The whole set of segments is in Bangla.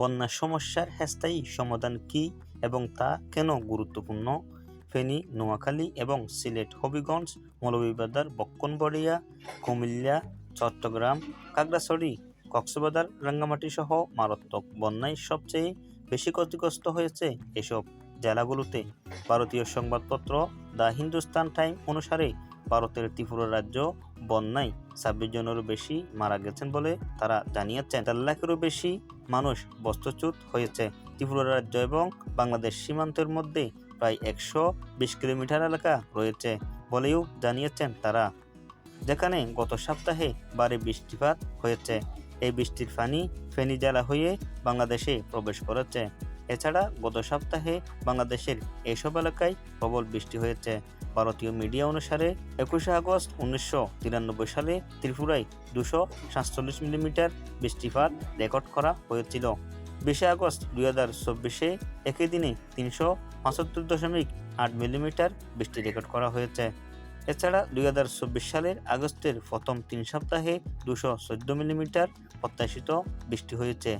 বন্যা সমস্যার স্থায়ী সমাধান কি এবং তা কেন গুরুত্বপূর্ণ? ফেনী, নোয়াখালী এবং সিলেট, হবিগঞ্জ, মৌলভীবাজার, ব্রহ্মণবাড়িয়া, কুমিল্লা, চট্টগ্রাম, খাগড়াছড়ি, কক্সবাজার, রাঙ্গামাটি সহ মারাত্মক বন্যায় সবচেয়ে বেশি ক্ষতিগ্রস্ত হয়েছে এসব জেলাগুলোতে। ভারতীয় সংবাদপত্র দ্য হিন্দুস্তান টাইম অনুসারে ভারতের ত্রিপুরা রাজ্য বন্যায় 26 জনেরও বেশি মারা গেছেন বলে তারা জানিয়েছেন। 4 লাখেরও বেশি মানুষ বস্তুচ্যুত হয়েছে। ত্রিপুরা রাজ্য এবং বাংলাদেশ সীমান্তের মধ্যে প্রায় 120 কিলোমিটার এলাকা রয়েছে বলেও জানিয়েছেন তারা, যেখানে গত সপ্তাহে ভারী বৃষ্টিপাত হয়েছে। এই বৃষ্টির পানি ফেনী জেলা হয়ে বাংলাদেশে প্রবেশ করেছে। এছাড়া গত সপ্তাহে বাংলাদেশের এসব এলাকায় প্রবল বৃষ্টি হয়েছে। ভারতীয় মিডিয়া অনুসারে 21 আগস্ট 1993 সালে ত্রিপুরায় 247 মিলিমিটার বৃষ্টিপাত রেকর্ড করা হয়েছিল। 20 আগস্ট 2024-এ একই দিনে 375.8 মিলিমিটার বৃষ্টি রেকর্ড করা হয়েছে। এছাড়া 2024 সালের আগস্টের প্রথম 3 সপ্তাহে 214 মিলিমিটার প্রত্যাশিত বৃষ্টি হয়েছে।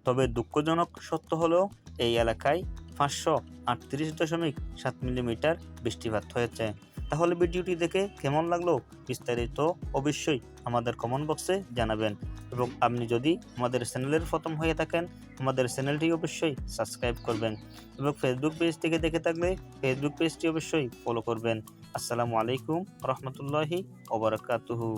তবে দুঃখজনক সত্য হলো এই এলাকায় 538.7 মিলিমিটার বৃষ্টিপাত হয়েছে। তাহলে ভিডিওটি দেখে কেমন লাগলো বিস্তারিত অবশ্যই আমাদের কমেন্ট বক্সে জানাবেন, এবং আপনি যদি আমাদের চ্যানেলের প্রথম হয়ে থাকেন আমাদের চ্যানেলটি অবশ্যই সাবস্ক্রাইব করবেন, এবং ফেসবুক পেজ থেকে দেখে থাকলে ফেসবুক পেজটি অবশ্যই ফলো করবেন। আসসালামু আলাইকুম রহমতুল্লাহি ওয়া বারাকাতুহু।